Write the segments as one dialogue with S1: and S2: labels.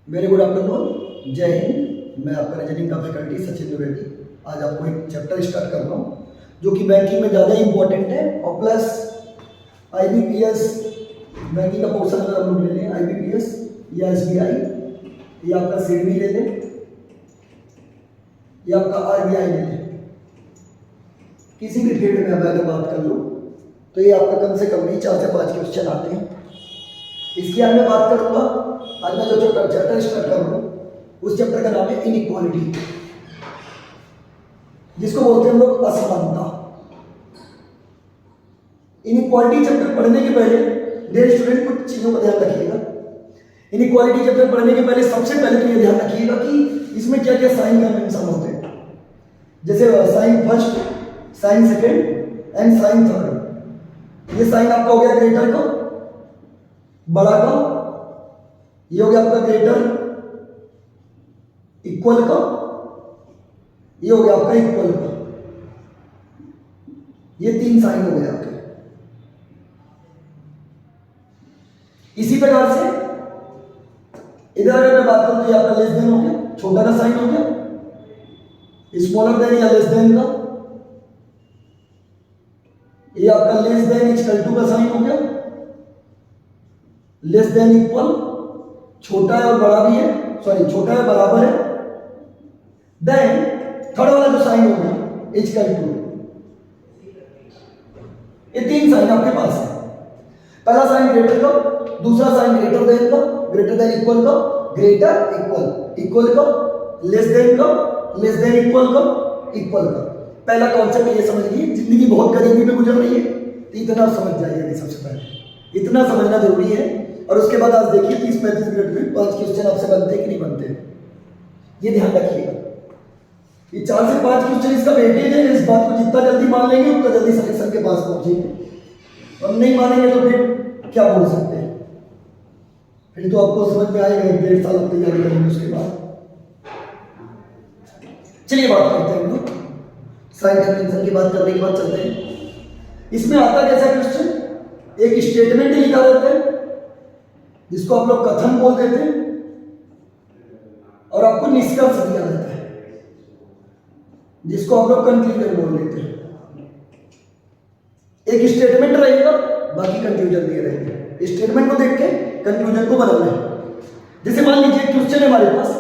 S1: Very good afternoon, जय हिंद। मैं आपका रीजनिंग का फैकल्टी सचिन द्विवेदी। आज आपको एक चैप्टर स्टार्ट कर रहा हूँ जो कि बैंकिंग में ज़्यादा इंपॉर्टेंट है और प्लस आईबीपीएस बैंकिंग का पोर्शन अगर हम लोग ले लें, आईबीपीएस या एसबीआई या आपका सीडबी ले लें या आपका आरबीआई ले लें, किसी भी फील्ड में अगर बात कर लो तो ये आपका कम से कम भी 4 से 5 क्वेश्चन आते हैं। इसकी आज मैं बात करूंगा। आज मैं जो चैप्टर स्टार्ट कर रहा हूँ उस चैप्टर का नाम है इनइक्वालिटी, जिसको बोलते हैं हम लोग असमानता। इनइक्वालिटी चैप्टर पढ़ने के पहले मेरे स्टूडेंट कुछ चीजों का ध्यान रखिएगा। इनइक्वालिटी चैप्टर पढ़ने के पहले सबसे पहले तो ये ध्यान रखिएगा कि इसमें क्या क्या साइन कन्वेंशन होते हैं, जैसे sign first, sign second and sign third. ये साइन आपका हो गया ग्रेटर का, बड़ा का, ये हो गया आपका ग्रेटर, इक्वल का, ये हो गया आपका इक्वल का। ये 3 साइन हो गए आपके। इसी प्रकार से इधर अगर मैं बात करूं तो ये आपका लेस देन हो गया, छोटा का साइन हो गया, स्मॉलर देन या लेस देन का। ये आपका लेस देन इक्वल टू का साइन हो गया, लेस देन इक्वल, छोटा है और बड़ा भी है, सॉरी छोटा है बराबर है। देन थर्ड वाला जो साइन हो गया इक्वल टू। ये 3 साइन आपके पास है। पहला साइन ग्रेटर का, दूसरा साइन ग्रेटर देन का, ग्रेटर देन इक्वल का, ग्रेटर इक्वल, इक्वल का, लेस देन का, लेस देन इक्वल का, इक्वल का। पहला कॉन्सेप्ट ये समझ लीजिए, जिंदगी बहुत गरीबी में गुजर रही है तो इतना समझ जाइए। सबसे पहले इतना समझना जरूरी है और उसके बाद आज देखिए 30-35 मिनट में 5 क्वेश्चन आपसे बनते कि नहीं बनते, ये ध्यान रखिएगा। ये 4 से 5 क्वेश्चन इसका वेटेज है। इस बात को जितना जल्दी मान लेंगे उतना जल्दी सिलेक्शन के पास पहुंचेंगे। हम नहीं मानेंगे तो फिर क्या बोल सकते हैं, फिर तो आपको समझ में आएगा 1-1.5 साल आप तैयारी करेंगे उसके बाद। चलिए बात करते हैं हम लोग साइन कन्वेंशन की बात करने के बाद चलते हैं। इसमें आता कैसा क्वेश्चन, एक स्टेटमेंट लिखा रहता है जिसको आप लोग कथन बोल देते हैं और आपको निष्कर्ष दिया जाता है जिसको आप लोग कंक्लूजन बोल देते हैं। एक स्टेटमेंट रहेगा, बाकी कंक्लूजन दिए रहेंगे। स्टेटमेंट को देख के कंक्लूजन को बनाना है। जैसे मान लीजिए क्वेश्चन है हमारे पास,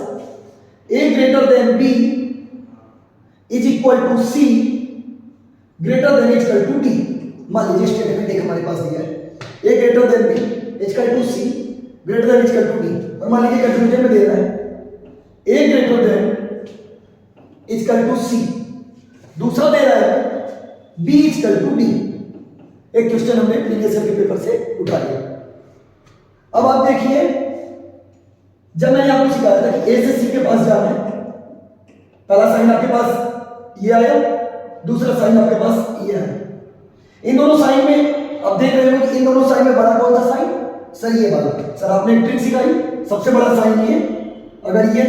S1: A greater than B is equal to C greater than equal to D. मान लीजिए स्टेटमेंट एक हमारे पास दिया है, A greater than B equal to C greater than equal to D, और मान लीजिए कंक्लूजन में दे रहा है A greater than equal to C, दूसरा दे रहा है बी इक्वल टू डी। एक क्वेश्चन हमने प्रीवियस ईयर के पेपर से उठा लिया। अब आप देखिए, जब मैंने आपको सिखाया था कि ए से सी के पास जाना है, पहला साइन आपके पास ये आया, दूसरा साइन आपके पास ये आया। इन दोनों साइन में आप देख रहे हो कि इन दोनों साइन में बड़ा कौन सा साइन, सर ये वाला। सर आपने ट्रिक सिखाई, सबसे बड़ा साइन ये, अगर ये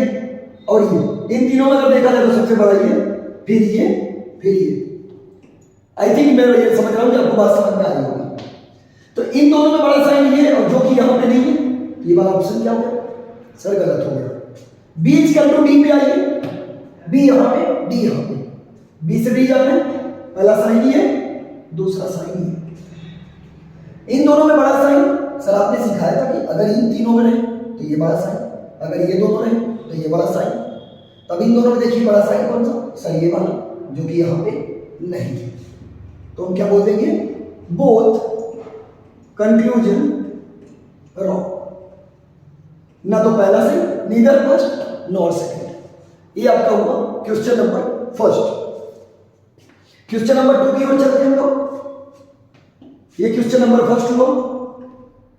S1: और ये, इन तीनों में अगर देखा जाए तो सबसे बड़ा ये, फिर ये, फिर ये। आई थिंक मैं ये समझ रहा हूं कि आपको बात समझ में आ रही होगी। तो इन दोनों में बड़ा साइन ये और जो कि यहां पे नहीं है, ये वाला ऑप्शन क्या हो गया, सर गलत हो गया। बी इक्वल टू डी पे आइए, बी यहां पे, डी यहां पे, बी से डी जाना है, पहला साइन ये, दूसरा साइन ये। इन दोनों में बड़ा साइन सर आपने सिखाया था कि अगर इन तीनों में रहे तो ये बड़ा साइन, अगर ये दोनों रहे तो ये बड़ा साइन। तब इन दोनों में देखिए बड़ा साइन कौन सा, सर ये वाला, जो कि यहां पे नहीं है। तो हम क्या बोल देंगे, बोथ कंक्लूजन रॉन्ग। ना तो पहला से, नीदर फर्स्ट नॉर सेकंड। ये आपका हुआ question number first. Question number 2 की ओर चलते हैं हम लोग। ये क्वेश्चन नंबर फर्स्ट हुआ।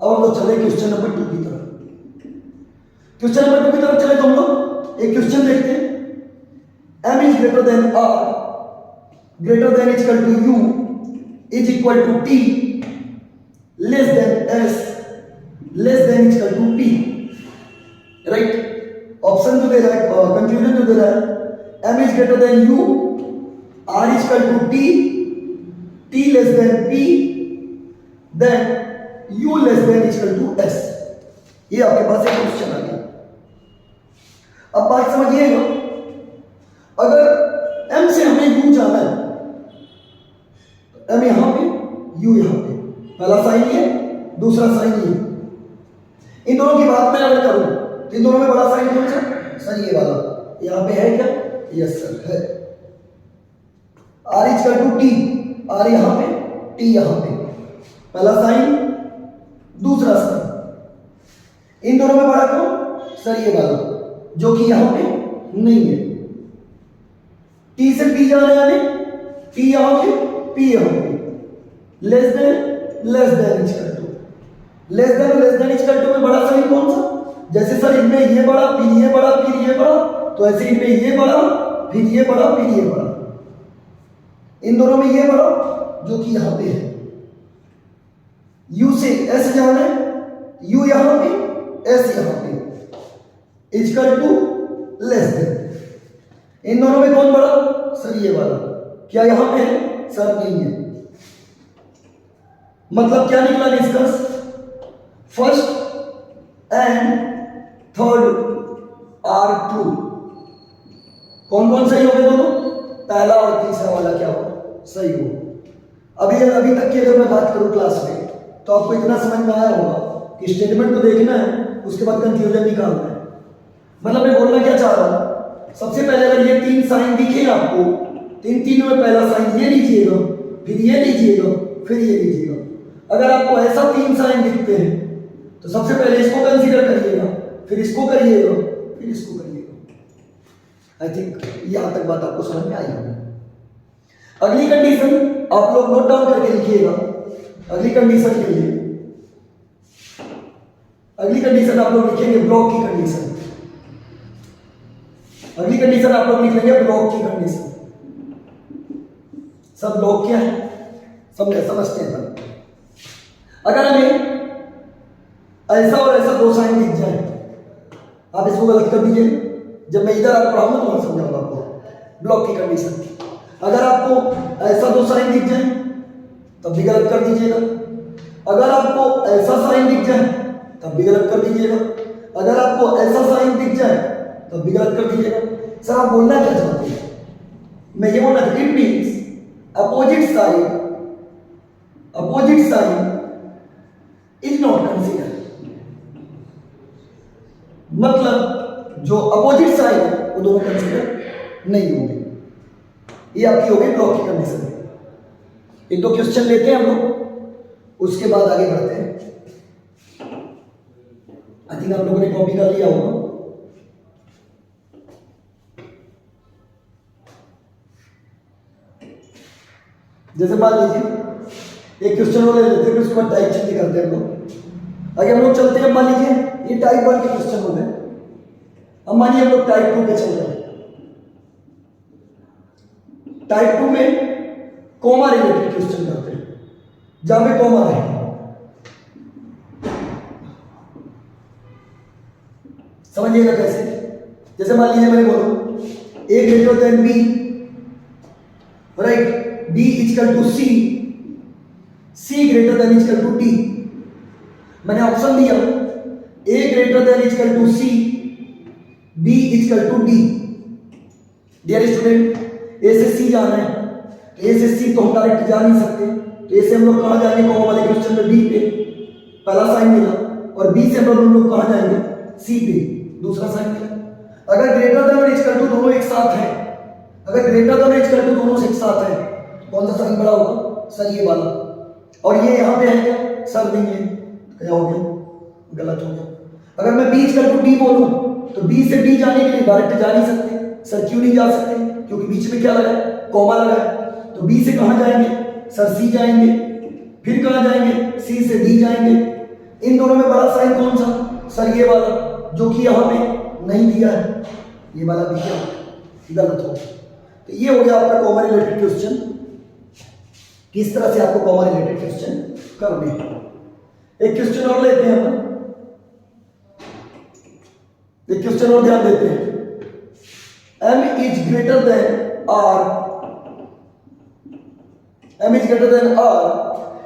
S1: अब हम लोग चले क्वेश्चन नंबर 2 की तरफ। क्वेश्चन नंबर 2 की तरफ चले तो हम लोग एक क्वेश्चन देखते हैं, m is greater than r greater than equal to u is equal to t less than s less than equal to p। Right, option जो दे रहा है, कंक्लूजन जो दे रहा है, m is greater than u, r is equal to t, t less than p, then u less than equal to s। ये आपके पास एक क्वेश्चन आ गया। अब बात समझिएगा, अगर m से हमें u जाना है, m यहां पे, u यहां पे, पहला साइन ये, दूसरा साइन ये, इन दोनों की बात मैं अगर करूं तो इन दोनों में बड़ा साइन कौन सा? सर ये वाला, यहां पे है क्या? यस सर है। r equal to t, r यहां पे, t यहां पे, पहला साइन दूसरा साइन, इन दोनों में बड़ा कौन? सर ये वाला, जो कि यहां पे नहीं है। t से p जा रहे हैं, t यहां पे, p यहां पे, less than equal to, less than equal to में बड़ा साइन कौन सा? जैसे सर इनमें ये बड़ा, फिर ये बड़ा, फिर ये बड़ा, तो ऐसे इनमें ये बड़ा, फिर ये बड़ा, फिर ये बड़ा, इन दोनों में ये बड़ा जो कि यहां पे है। u से s जाना है, u यहां पे, s यहां पे, इक्वल टू लेस देन, इन दोनों में कौन बड़ा? सर ये वाला, क्या यहां पे है? सर नहीं है। मतलब क्या निकला निष्कर्ष? First and third are true. कौन कौन सही हो गए दोनों? पहला और तीसरा वाला क्या हो? सही हो। अभी तक की अगर मैं बात करूं क्लास में, तो आपको इतना समझ में आया होगा कि स्टेटमेंट को देखना है, उसके बाद कंक्लूजन निकालना है। मतलब मैं बोलना क्या चाह रहा हूं, सबसे पहले अगर ये तीन साइन दिखे आपको, तो इन तीनों में पहला साइन ये लीजिएगा, फिर ये लीजिएगा, फिर ये लीजिएगा। अगर आपको ऐसा तीन साइन दिखते हैं तो सबसे पहले इसको कंसीडर करिएगा, फिर इसको करिएगा, फिर इसको करिएगा। आई थिंक यहां तक बात आपको समझ में आई होगी। अगली कंडीशन आप लोग नोट डाउन करके लिखिएगा। अगली कंडीशन के लिए, अगली कंडीशन आप लोग लिखेंगे ब्लॉक की कंडीशन। अगली कंडीशन आप लोग लिख लेंगे ब्लॉक की कंडीशन। सब ब्लॉक क्या है समझते हैं सब। अगर हमें ऐसा और ऐसा दो साइन दिख जाए, आप इसको गलत कर दीजिए। जब मैं इधर आप पढ़ाऊंगा तो मैं समझाऊंगा आपको ब्लॉक की कंडीशन। अगर आपको ऐसा दो साइन दिख जाए तब भी गलत कर दीजिएगा। अगर आपको ऐसा साइन दिख जाए तब भी गलत कर दीजिएगा। अगर आपको ऐसा साइन दिख जाए तब भी गलत कर दीजिएगा। सर आप बोलना क्या चाहते हैं? मैं ये बोलना चाहती हूं, it means opposite sign is not consider. मतलब जो अपोजिट साइन है वो दोनों कंसीडर नहीं होंगे। ये आपकी हो गई ब्लॉक की कंडीशन। एक दो क्वेश्चन लेते हैं हम लोग, उसके बाद आगे बढ़ते हैं। आई थिंक आप लोगों ने कॉपी कर लिया होगा। जैसे मान लीजिए एक क्वेश्चन और ले लेते हैं, उसके बाद टाइप चेंज करते हैं हम लोग। आगे हम लोग चलते हैं। मान लीजिए ये टाइप 1 के क्वेश्चन हो गए। अब मानिए हम लोग टाइप 2 पे चल रहे हैं। टाइप 2 में कॉमा रिलेटेड क्वेश्चन करते हैं, जहां पे कॉमा है। समझिएगा कैसे? जैसे मान लीजिए मैंने बोला A greater than B, right, B equal to C, C greater than equal to D. मैंने ऑप्शन दिया A greater than equal to C, B equal to D. Dear student, A से सी जाना है, ए से सी तो हम डायरेक्ट जा नहीं सकते, तो ए से हम लोग कहां जाएंगे? कॉमा वाले क्वेश्चन में बी पे पहला साइन मिला, और बी से हम लोग कहां जाएंगे? सी पे दूसरा साइन मिला। अगर ग्रेटर देन और इक्वल टू दोनों एक साथ है, अगर ग्रेटर देन और इक्वल टू दोनों से एक साथ है, कौन सा साइन बड़ा होगा? सर ये वाला। और ये यहां पे है क्या? सर नहीं है, क्या हो गया? गलत हो गया। अगर मैं बी इक्वल टू डी बोलूं तो बी से डी जाने के लिए डायरेक्ट जा नहीं सकते। सर क्यों नहीं जा सकते? क्योंकि बीच में क्या लगा है? कॉमा लगा है। तो बी से कहां जाएंगे? सर सी जाएंगे। फिर कहां जाएंगे? सी से डी जाएंगे। इन दोनों में बड़ा साइन कौन सा? सर ये वाला, जो कि यहां पे नहीं दिया है। ये वाला भी क्या गलत हो। तो ये हो गया आपका कॉमा रिलेटेड क्वेश्चन। किस तरह से आपको कॉमा रिलेटेड क्वेश्चन करने हैं। एक क्वेश्चन और लेते हैं हम, एक क्वेश्चन और ध्यान देते हैं। m is greater than r, m is greater than r,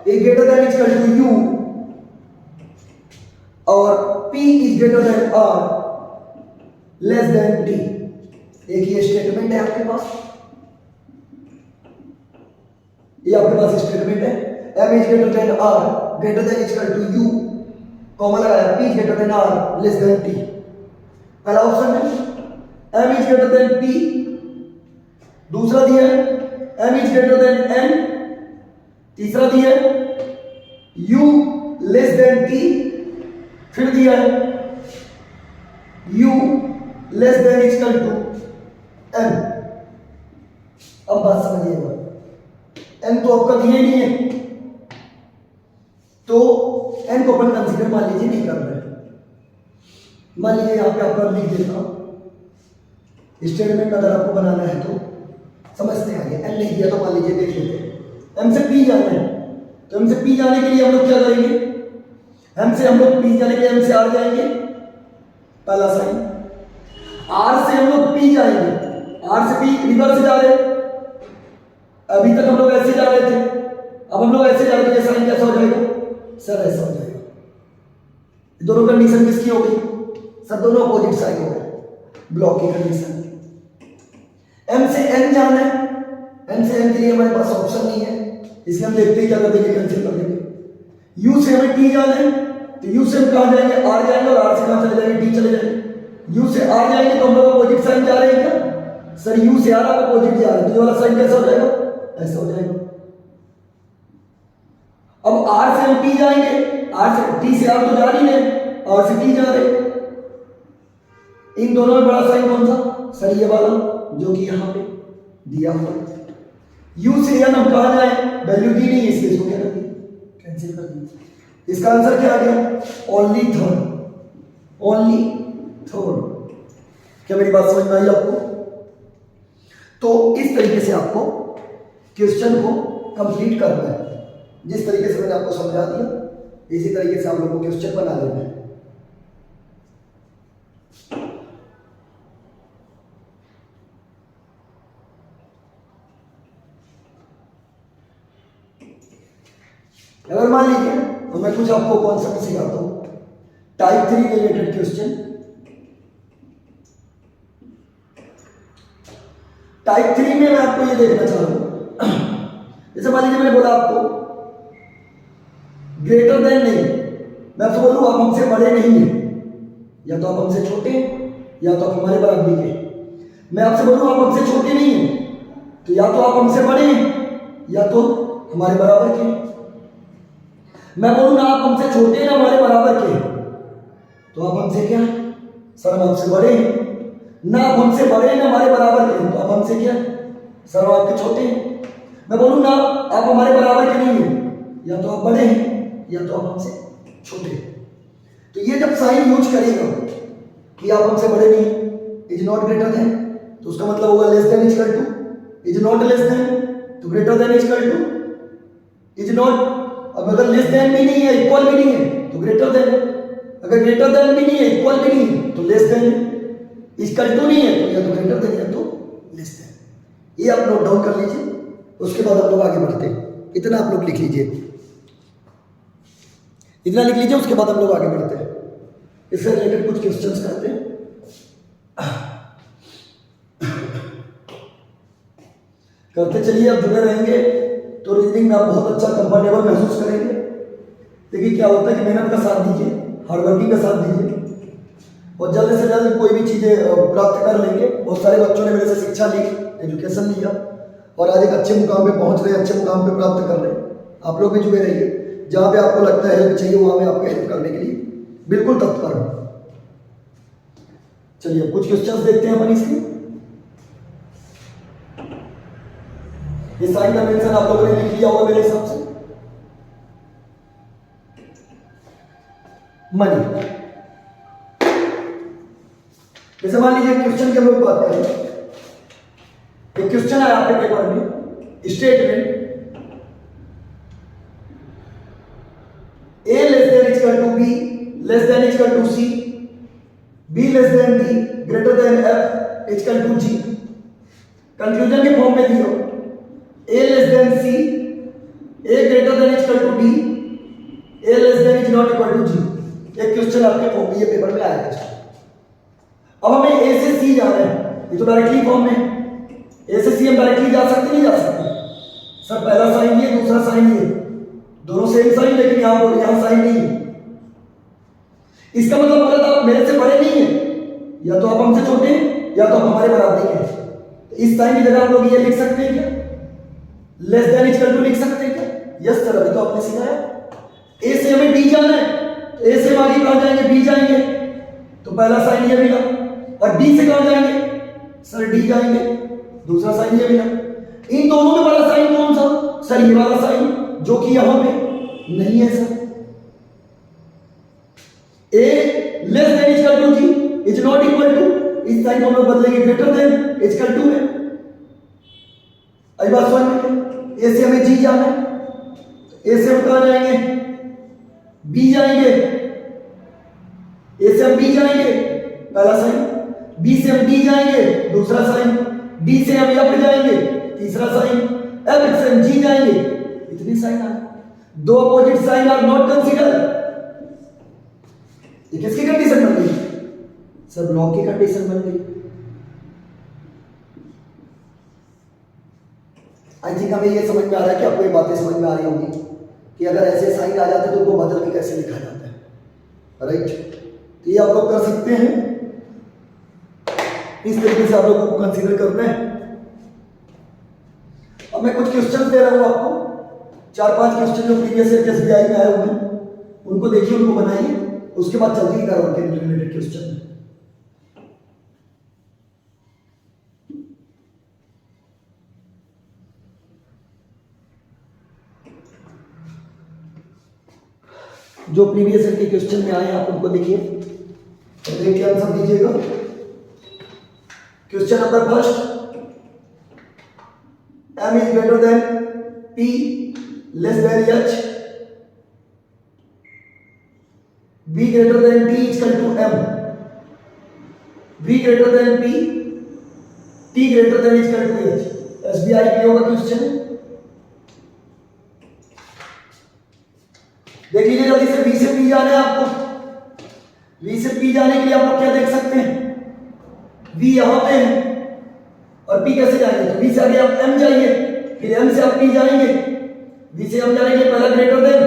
S1: a greater than equal to u, और p is greater than r, less than T. एक ये स्टेटमेंट है आपके पास, ये आपके पास स्टेटमेंट है, m is greater than r greater than equal to u, comma लगाया, p is greater than r less than t। पहला ऑप्शन है m is greater than p, दूसरा दिया है m is greater than n, तीसरा दिया है u लेस देन t, फिर दिया है u less than equal to n। अब बात समझिएगा, n तो आपका दिया ही नहीं है, तो n को अपन कंसीडर मान लीजिए नहीं कर रहे। मान लीजिए यहाँ पे आपका लिख देता हूं, स्टेटमेंट अगर आपको बनाना है तो समझते आगे। n नहीं दिया तो मान लीजिए देख लेते हैं, m से p जाना है, तो m से p जाने के लिए हम लोग क्या करेंगे, m से हम लोग p जाने के लिए m से r जाएंगे, पहला साइन। r से हम लोग p जाएंगे, r से p रिवर्स जा रहे, अभी तक हम लोग ऐसे जा रहे थे, अब हम लोग ऐसे जा रहे, साइन कैसा हो जाएगा सर, ऐसा हो जाएगा। दोनों कंडीशन किसकी हो गई सर, दोनों अपोजिट साइन हो गए, ब्लॉक की कंडीशन। m से n जाना है, m से n के लिए हमारे पास ऑप्शन नहीं है, इसलिए हम देखते ही क्या कर देंगे, कैंसिल कर देंगे। u से हमें t जाना है, तो u से हम कहां जाएंगे, r जाएंगे, और r से कहां चले जाएंगे, t चले जाएंगे। u से r जाएंगे तो हम लोग अपोजिट साइन जा रहे हैं क्या सर, u से r आप अपोजिट जा रहे हैं, तो ये वाला साइन कैसा हो जाएगा, ऐसा हो जाएगा। अब r से हम t जाएंगे, r से t से r तो जा रही है, r से t जा रहे, इन दोनों में बड़ा साइन कौन सा सर, ये वाला जो कि यहां पे दिया हुआ है। u से n हम कहां जाए, वैल्यू दी नहीं है इसलिए इसको क्या कर दिया, कैंसिल कर दिया। इसका आंसर क्या आ गया, ओनली थर्ड, ओनली थर्ड। क्या मेरी बात समझ में आई आपको? तो इस तरीके से आपको क्वेश्चन को कंप्लीट करना है, जिस तरीके से मैंने आपको समझा दिया इसी तरीके से आप लोगों को क्वेश्चन बना लेना है। अगर मान लीजिए तो मैं कुछ आपको कॉन्सेप्ट सिखाता हूं, टाइप 3 रिलेटेड क्वेश्चन। टाइप 3 में मैं आपको ये देखना चाह रहा हूं, जैसे मान लीजिए मैंने बोला आपको ग्रेटर देन नहीं, मैं आपसे बोलूं आप हमसे बड़े नहीं हैं, या तो आप हमसे छोटे हैं या तो आप हमारे बराबरी के। मैं आपसे बोलूं आप हमसे छोटे नहीं हैं, तो या तो आप हमसे बड़े हैं या तो हमारे बराबर के। मैं बोलूं ना आप हमसे छोटे ना हमारे बराबर के, तो आप हमसे क्या सर, हम आपसे बड़े हैं। ना आप हमसे बड़े ना हमारे बराबर के, तो आप हमसे क्या सर, हम आपके छोटे हैं। मैं बोलूं ना आप हमारे बराबर के नहीं हैं, या तो आप बड़े हैं या तो आप हमसे छोटे हैं। तो ये जब साइन यूज करेगा कि आप हमसे बड़े नहीं, इज नॉट ग्रेटर देन, तो उसका मतलब होगा less than equal to, is not less than तो greater than equal to, is not. अब अगर लेस देन भी नहीं है, इक्वल भी नहीं है तो ग्रेटर देन है, अगर ग्रेटर देन भी नहीं है, इक्वल भी नहीं है तो लेस देन है, इक्वल टू नहीं है तो या तो ग्रेटर देन या तो लेस देन। ये आप नोट डाउन कर लीजिए, उसके बाद हम लोग आगे बढ़ते हैं। इतना आप लोग लिख लीजिए, इतना लिख लीजिए, उसके बाद हम लोग आगे बढ़ते हैं, इससे रिलेटेड कुछ क्वेश्चंस करते हैं। करते चलिए, आप जुड़े रहेंगे तो रीजनिंग में आप बहुत अच्छा कंफर्टेबल महसूस करेंगे। देखिए क्या होता है कि मेहनत का साथ दीजिए, हार्डवर्किंग का साथ दीजिए और जल्द से जल्द कोई भी चीज़ें प्राप्त कर लेंगे। बहुत सारे बच्चों ने मेरे से शिक्षा ली, एजुकेशन लिया और आज एक अच्छे मुकाम पे पहुंच रहे, अच्छे मुकाम पे प्राप्त कर रहे हैं। आप लोग भी जुड़े रहिए, जहाँ पे आपको लगता है हेल्प चाहिए वहाँ मैं आपको हेल्प करने के लिए बिल्कुल तत्पर हूँ। चलिए कुछ क्वेश्चंस देखते हैं अपन इसके। ये साइन डायमेंशन आप लोगों ने लिख लिया होगा मेरे हिसाब से। मनी, जैसे मान लीजिए क्वेश्चन की हम लोग बात करें, एक क्वेश्चन है आपके पेपर में, statement A less than equal to B less than equal to C, B less than D greater than F equal to G। Conclusion के फॉर्म में दियो A less than C, A greater than equal to B, A less than is not equal to G। एक question आपके form में ये paper में आया था। अब हमें ए से सी जाना है, ये तो डायरेक्टली फॉर्म में, ए से सी हम डायरेक्टली जा सकते नहीं जा सकते? सर पहला साइन ये, दूसरा साइन ये, दोनों सेम साइन, लेकिन यहां साइन नहीं है। इसका मतलब अगर आप मेरे से बड़े नहीं है, या तो आप हमसे छोटे हैं या तो आप हमारे बराबर हैं। तो इस साइन की जगह हम लोग ये लिख सकते हैं क्या? लेस देन इक्वल टू लिख सकते हैं क्या? यस सर, अभी तो आपने सिखाया। ए से हमें बी जाना है, तो ए से हम आगे कहां जाएंगे? बी जाएंगे, तो पहला साइन ये मिला। और बी से कहां जाएंगे? सर डी जाएंगे, दूसरा साइन ये मिला। इन दोनों में बड़ा साइन कौन सा? सर ये वाला साइन, जो कि यहां पे नहीं है sir. A less than equal to G is not equal to, इस साइन को हम लोग बदलेंगे ग्रेटर देन इक्वल टू में। आई बात समझ में? ए से हमें जी जाना है, ए से हम कहां जाएंगे? बी जाएंगे। ए से हम बी जाएंगे, पहला साइन। बी से हम डी जाएंगे, दूसरा साइन। डी से हम एफ जाएंगे, तीसरा साइन। एफ से हम जी जाएंगे, इतनी साइन आ गई। दो opposite sign are not consider. ये किसकी कंडीशन बन गई? सर ब्लॉक की कंडीशन बन गई। आई थिंक हमें ये समझ में आ रहा है कि आपको ये बातें समझ में आ रही होंगी कि अगर ऐसे साइन आ जाते तो उनको बदल के कैसे लिखा जाता है, राइट? तो ये आप लोग कर सकते हैं, इस तरीके से आप लोगों को कंसीडर करना है। अब मैं कुछ क्वेश्चन दे रहा हूं आपको, 4-5 क्वेश्चन जो प्रीवियस ईयर के एसबीआई में आए हुए हैं, उनको देखिए, उनको बनाइए, उसके बाद चलते ही करो उनके रिलेटेड क्वेश्चन। जो प्रीवियस ईयर के क्वेश्चन में आए आप उनको देखिए और देख के आंसर दीजिएगा। Question number first, m is greater than p less than h, b greater than t equal to m, v greater than p, t greater than equal to h। SBI PO का क्वेश्चन है। देख लीजिए जल्दी से, V से P जाना है आपको। V से P जाने के लिए आप लोग क्या देख सकते हैं? V यहां पे है और P कैसे जाएंगे? तो V से आगे आप M जाइए, फिर M से आप P जाएंगे। V से M जाने के लिए पहला ग्रेटर देन,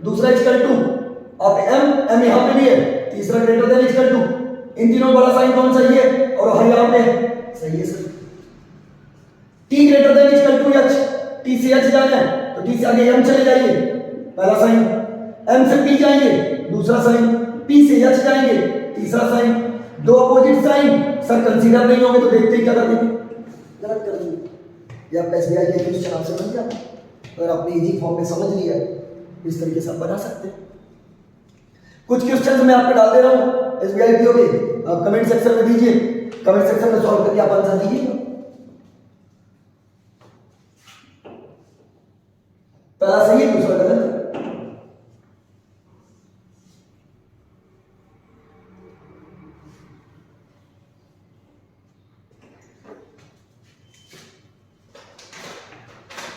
S1: दूसरा इक्वल टू, आप M यहां पे भी है, तीसरा ग्रेटर देन इक्वल टू। इन तीनों बड़ा साइन कौन सा है? और हर यहां पे सही है sir. T greater than equal to H, T से H जाना है तो T से आगे M चले जाइए, पहला साइन। M से P जाएंगे, दूसरा साइन। P से H जाएंगे, तीसरा साइन। दो अपोजिट साइन सर कंसीडर नहीं होंगे तो देखते ही क्या कर देंगे? गलत कर देंगे। ये आप एसबीआई के क्वेश्चन आप समझ गए, अगर आपने इजी फॉर्म में समझ लिया है इस तरीके से आप बना सकते हैं। कुछ क्वेश्चन मैं आपको डाल दे रहा हूं एसबीआई पीओ के, आप कमेंट सेक्शन में दीजिए, कमेंट सेक्शन में सॉल्व करके आप आंसर दीजिएगा। पहला सही है, दूसरा गलत है।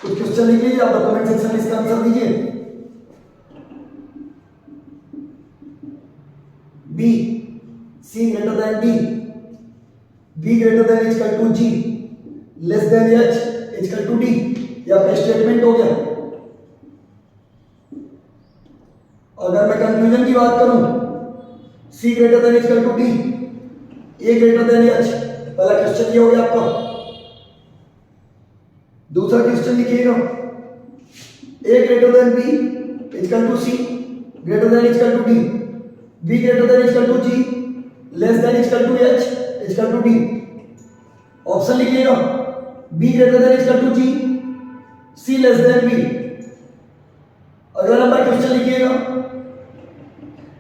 S1: कुछ क्वेश्चन लिख लीजिए, आप कमेंट सेक्शन में इसका आंसर दीजिए। B, C greater than D, B greater than equal to G, less than H equal to D, ये आपका स्टेटमेंट हो गया। अगर मैं कंक्लूजन की बात करूं, C greater than equal to D, A greater than H, पहला क्वेश्चन ये हो गया आपका। दूसरा क्वेश्चन लिखिएगा, A greater than B equal to C, greater than equal to D, B greater than equal to G, less than equal to H equal to D. Option लिखिएगा, B greater than equal to G, C less than B. अगला number question लिखिएगा,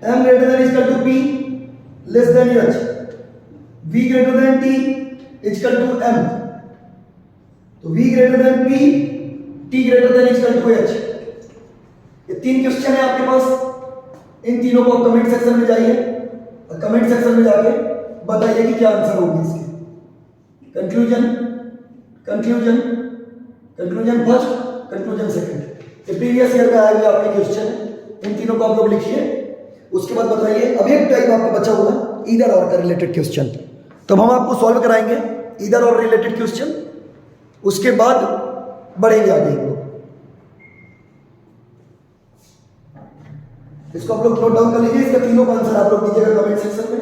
S1: M greater than equal to P less than H, B greater than T equal to M. तो v greater than p, t greater than equal to h। ये तीन question है आपके पास, इन तीनों को comment section में जाइए और कमेंट सेक्शन में जाके बताइए कि क्या आंसर होगी इसके। Conclusion, conclusion, conclusion first, conclusion second. ये प्रीवियस ईयर में आए हुए आपके क्वेश्चन है, इन तीनों को आप लोग लिखिए, उसके बाद बताइए। अब एक टाइप आपका बचा हुआ है ईदर और का रिलेटेड क्वेश्चन। तब हम आपको सॉल्व कराएंगे इधर और रिलेटेड क्वेश्चन, उसके बाद बढ़ेंगे आगे। इसको आप लोग नोट डाउन कर लीजिए, इसका तीनों का आंसर आप लोग दीजिएगा कमेंट सेक्शन में।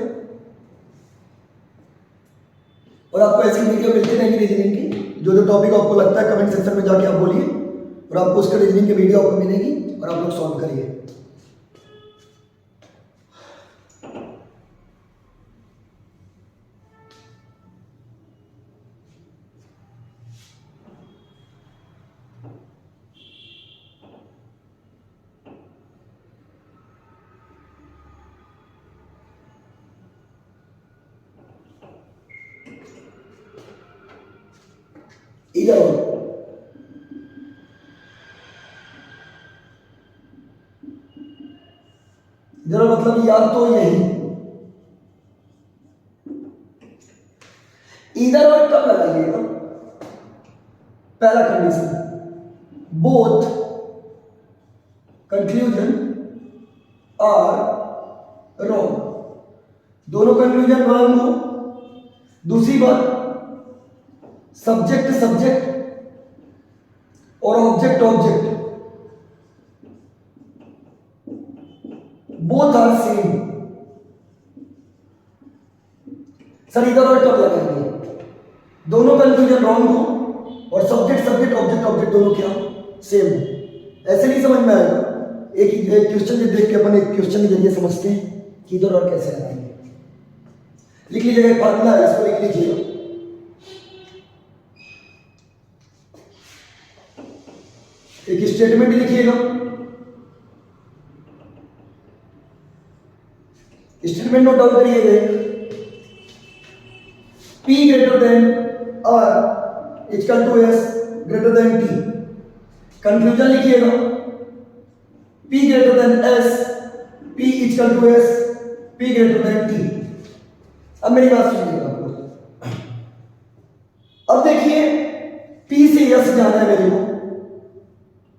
S1: और आपको ऐसी वीडियो मिलती रहेंगी रीजनिंग की, जो जो टॉपिक आपको लगता है कमेंट सेक्शन में जाके आप बोलिए और आपको उसके रीजनिंग की वीडियो आपको मिलेगी और आप लोग सॉल्व करिए। इधर इधर मतलब या तो यही इधर और कब लगाइएगा? पहला condition, both conclusion are wrong, दोनों कंक्लूजन रॉन्ग हो। दूसरी बात, सब्जेक्ट सब्जेक्ट और object object both are same. Sir इधर और कब लगाएंगे? दोनों कंक्लूजन रॉन्ग हो और सब्जेक्ट सब्जेक्ट ऑब्जेक्ट ऑब्जेक्ट दोनों क्या सेम हो। ऐसे नहीं समझ में आएगा। एक क्वेश्चन देख के अपन एक क्वेश्चन के जरिए समझते हैं कि इधर और कैसे लगाएंगे। लिख लीजिएगा, एक फार्मूला है, इसको लिख लीजिएगा। एक स्टेटमेंट लिखिएगा, स्टेटमेंट नोट डाउन करिएगा। P greater than R equal to S greater than T। Conclusion लिखिएगा, P greater than S, P equal to S, P greater than T। अब मेरी बात सुनिएगा आप लोग। अब देखिए P से S जाना है मेरे को।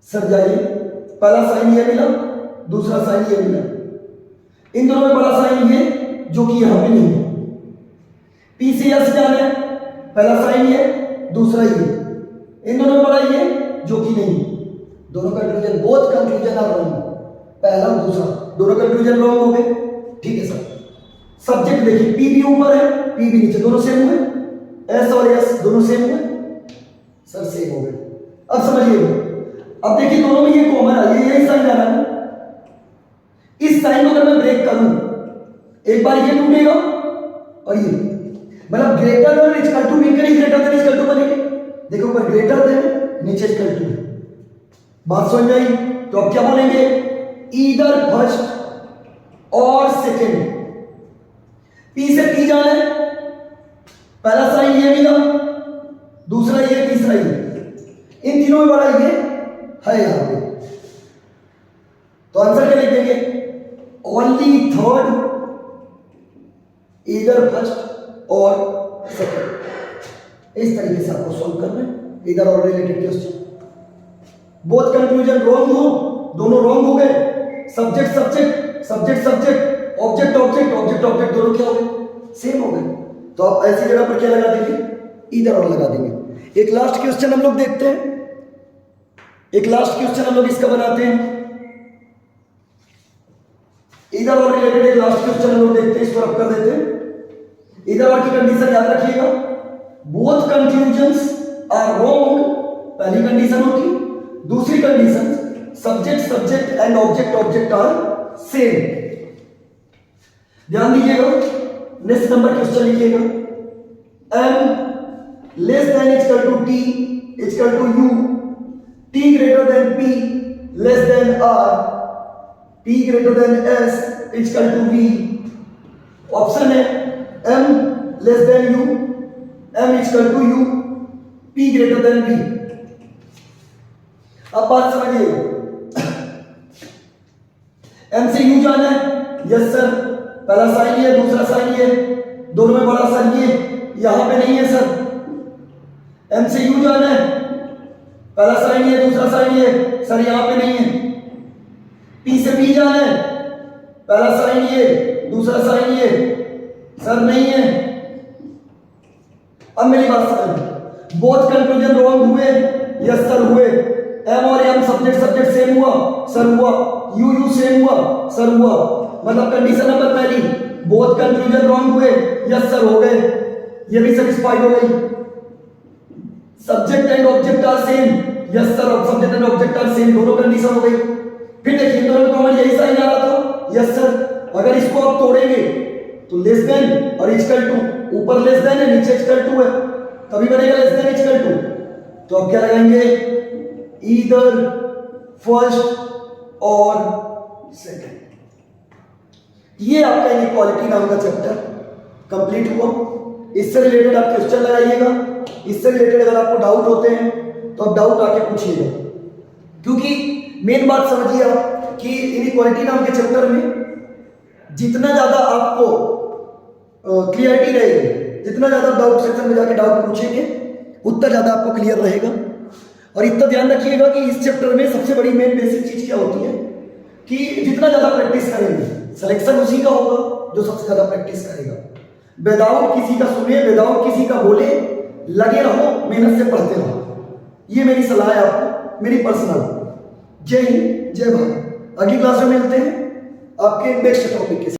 S1: सर जाइए, पहला साइन ये मिला, दूसरा साइन ये मिला, इन दोनों में बड़ा साइन ये जो कि यहां पे नहीं है। P से S जाना है, पहला साइन ये, दूसरा ये, इन दोनों में बड़ा ये जो कि नहीं। दोनों conclusion, both conclusion are wrong, पहला और दूसरा दोनों कंक्लूजन रॉन्ग हो गए। ठीक है सर। सब्जेक्ट देखिए, P भी ऊपर है, P भी नीचे, दोनों सेम हुए। S और S दोनों सेम हुए, सर सेम हो गए। अब समझिए, अब देखिए दोनों में ये कॉमन है, ये यही साइन आ रहा है। इस साइन को अगर मैं ब्रेक करूं, एक बार ये टूटेगा और ये, मतलब ग्रेटर देन इक्वल टू मिलकर ही ग्रेटर देन इक्वल टू बनेंगे। देखो ऊपर ग्रेटर देन, नीचे इक्वल टू। बात समझ में आई? तो अब क्या बोलेंगे? ईदर फर्स्ट और सेकंड। P से P जाना है, पहला साइन ये मिला, दूसरा ये, तीसरा ये, इन तीनों में बड़ा ये है यहां पे। तो आंसर क्या लिख देंगे? ओनली थर्ड, ईदर फर्स्ट और सेकंड। इस तरीके से आपको सॉल्व करना है इधर और related question. Both conclusion wrong हो, दोनों रॉन्ग हो गए। Subject subject, subject subject, object object, object object दोनों क्या हो गए? सेम हो गए। तो आप ऐसी जगह पर क्या लगा देंगे? इधर और लगा देंगे। एक लास्ट क्वेश्चन हम लोग देखते हैं, एक लास्ट क्वेश्चन हम लोग इसका बनाते हैं। इधर और रिलेटेड एक लास्ट क्वेश्चन हम लोग देखते हैं, इसको रख कर देते हैं। इधर और की कंडीशन याद रखिएगा, बोथ कंक्लूजन्स आर रॉन्ग, पहली कंडीशन होती। दूसरी condition, subject subject and object object are same. ध्यान दीजिएगा, नेक्स्ट नंबर क्वेश्चन लिखिएगा, m less than equal to t equal to u, t greater than p less than r, p greater than s equal to v। Option है m less than u, m equal to u, p greater than v। अब बात समझिए, m से u जाना है, yes sir, पहला sign ये, दूसरा साइन ये, दोनों में बड़ा साइन ये, यहां पे नहीं है सर। m से u जाना है, पहला साइन ये, दूसरा साइन ये, सर यहां पे नहीं है। p से p जाना है, पहला साइन ये, दूसरा साइन ये, सर नहीं है। अब मेरी बात समझ, बोथ कंक्लूजन रॉन्ग हुए? यस सर हुए। एम और एम सब्जेक्ट सेम हुआ? सर हुआ। यू सेम हुआ? सर हुआ। मतलब कंडीशन नंबर पहली, बोथ कंक्लूजन रॉन्ग हुए? यस सर हो गए, ये भी सेटिस्फाइड हो गई। Subject and object are same? Yes sir, subject and object are same, दोनों कंडीशन हो गई। फिर देखिए दोनों में कॉमन यही साइन आ रहा था? Yes sir. अगर इसको आप तोड़ेंगे तो लेस देन और इक्वल टू, ऊपर लेस देन है नीचे इक्वल टू है, तभी बनेगा लेस देन इक्वल टू। तो आप क्या लगाएंगे? ईदर फर्स्ट और सेकंड। ये आपका इनइक्वालिटी नाम का चैप्टर कंप्लीट हुआ। इससे रिलेटेड आप क्वेश्चन लगाइएगा, इससे रिलेटेड अगर आपको डाउट होते हैं तो आप डाउट आके पूछिएगा, क्योंकि मेन बात समझिए आप कि इनइक्वालिटी नाम के चैप्टर में जितना ज्यादा आपको क्लियरिटी रहेगी, जितना ज्यादा डाउट सेक्शन में जाके डाउट पूछेंगे उतना ज्यादा आपको क्लियर रहेगा। और इतना ध्यान रखिएगा कि इस चैप्टर में सबसे बड़ी मेन बेसिक चीज क्या होती है कि जितना ज्यादा प्रैक्टिस करेंगे सिलेक्शन उसी का होगा जो सबसे ज्यादा प्रैक्टिस करेगा। विदाउट किसी का सुने, विदाउट किसी का बोले, लगे रहो, मेहनत से पढ़ते रहो। ये मेरी सलाह है आपको, मेरी पर्सनल। जय हिंद, जय भारत। अगली क्लास में मिलते हैं आपके नेक्स्ट टॉपिक के साथ।